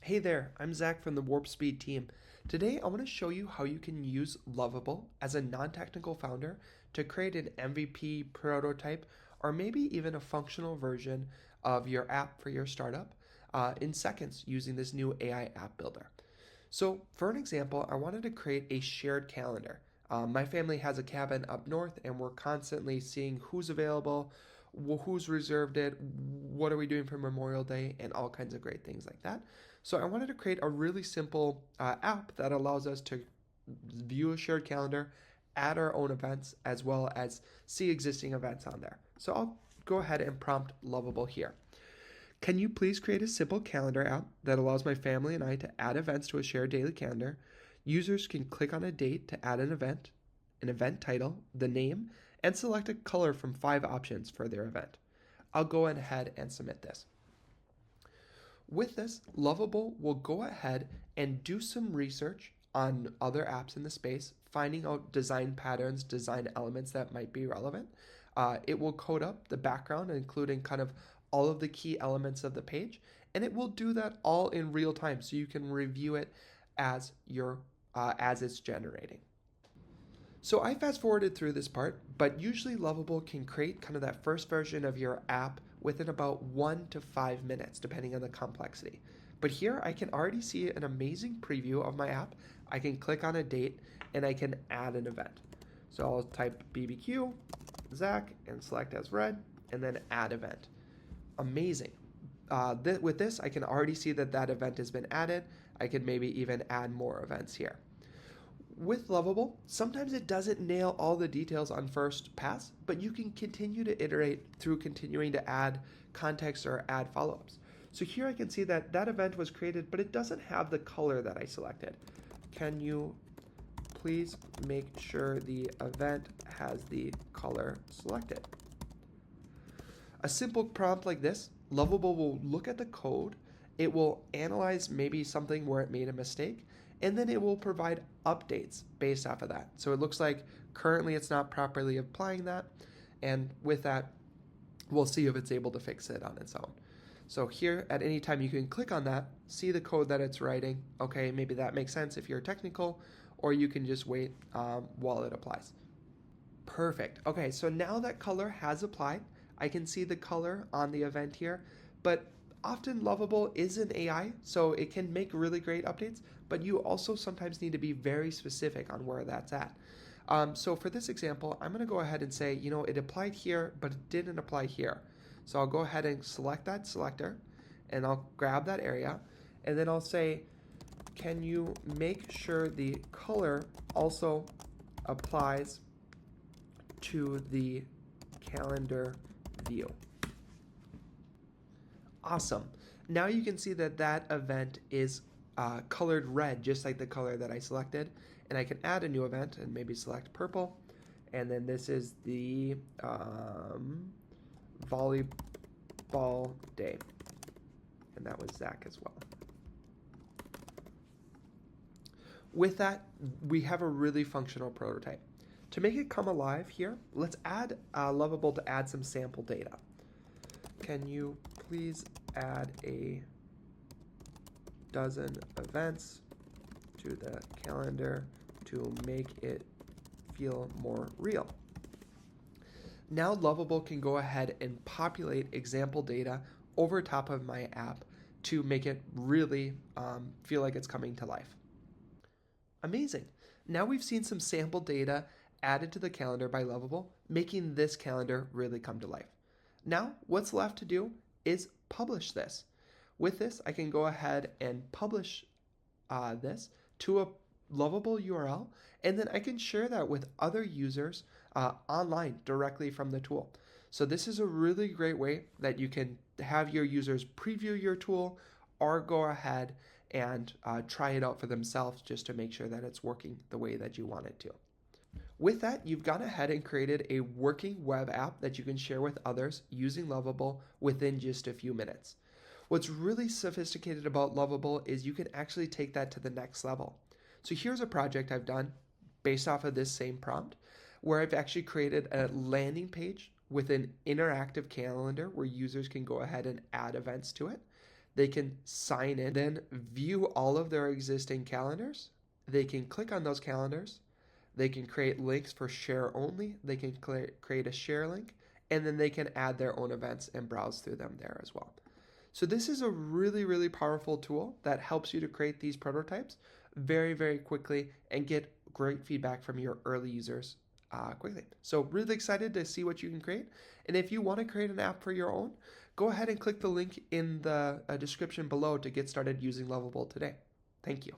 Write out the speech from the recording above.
Hey there, I'm Zach from the Warp Speed team. Today I want to show you how you can use Lovable as a non-technical founder to create an MVP prototype or maybe even a functional version of your app for your startup in seconds using this new AI app builder. So for an example, I wanted to create a shared calendar. My family has a cabin up north and we're constantly seeing who's available, who's reserved it, what are we doing for Memorial Day, and all kinds of great things like that. So I wanted to create a really simple app that allows us to view a shared calendar, add our own events, as well as see existing events on there. So I'll go ahead and prompt Lovable here. Can you please create a simple calendar app that allows my family and I to add events to a shared daily calendar? Users can click on a date to add an event title, the name, and select a color from 5 options for their event. I'll go ahead and submit this. With this, Lovable will go ahead and do some research on other apps in the space, finding out design patterns, design elements that might be relevant. It will code up the background, including kind of all of the key elements of the page, and it will do that all in real time, so you can review it as it's generating. So I fast forwarded through this part, but usually Lovable can create kind of that first version of your app within about 1 to 5 minutes, depending on the complexity. But here I can already see an amazing preview of my app. I can click on a date and I can add an event. So I'll type BBQ, Zach, and select as read, and then add event. Amazing. With this, I can already see that event has been added. I could maybe even add more events here. With Lovable, sometimes it doesn't nail all the details on first pass, but you can continue to iterate through continuing to add context or add follow-ups. So here I can see that event was created, but it doesn't have the color that I selected. Can you please make sure the event has the color selected? A simple prompt like this, Lovable will look at the code, it will analyze maybe something where it made a mistake, and then it will provide updates based off of that. So it looks like currently it's not properly applying that, and with that, we'll see if it's able to fix it on its own. So here, at any time, you can click on that, see the code that it's writing. Okay, maybe that makes sense if you're technical, or you can just wait while it applies. Perfect. Okay, so now that color has applied, I can see the color on the event here, but often Lovable is an AI, so it can make really great updates, but you also sometimes need to be very specific on where that's at. So for this example, I'm going to go ahead and say, it applied here, but it didn't apply here. So I'll go ahead and select that selector, and I'll grab that area, and then I'll say, can you make sure the color also applies to the calendar view? Awesome. Now you can see that event is colored red, just like the color that I selected. And I can add a new event and maybe select purple. And then this is the volleyball day. And that was Zach as well. With that, we have a really functional prototype. To make it come alive here, let's add Lovable to add some sample data. Can you please add a dozen events to the calendar to make it feel more real? Now Lovable can go ahead and populate example data over top of my app to make it really feel like it's coming to life. Amazing. Now we've seen some sample data added to the calendar by Lovable, making this calendar really come to life. Now, what's left to do is publish this. With this, I can go ahead and publish this to a Lovable URL, and then I can share that with other users online directly from the tool. So this is a really great way that you can have your users preview your tool or go ahead and try it out for themselves just to make sure that it's working the way that you want it to. With that, you've gone ahead and created a working web app that you can share with others using Lovable within just a few minutes. What's really sophisticated about Lovable is you can actually take that to the next level. So here's a project I've done based off of this same prompt, where I've actually created a landing page with an interactive calendar where users can go ahead and add events to it. They can sign in, then view all of their existing calendars. They can click on those calendars. They can create links for share only. They can create a share link, and then they can add their own events and browse through them there as well. So this is a really, really powerful tool that helps you to create these prototypes very, very quickly and get great feedback from your early users quickly. So really excited to see what you can create. And if you want to create an app for your own, go ahead and click the link in the description below to get started using Lovable today. Thank you.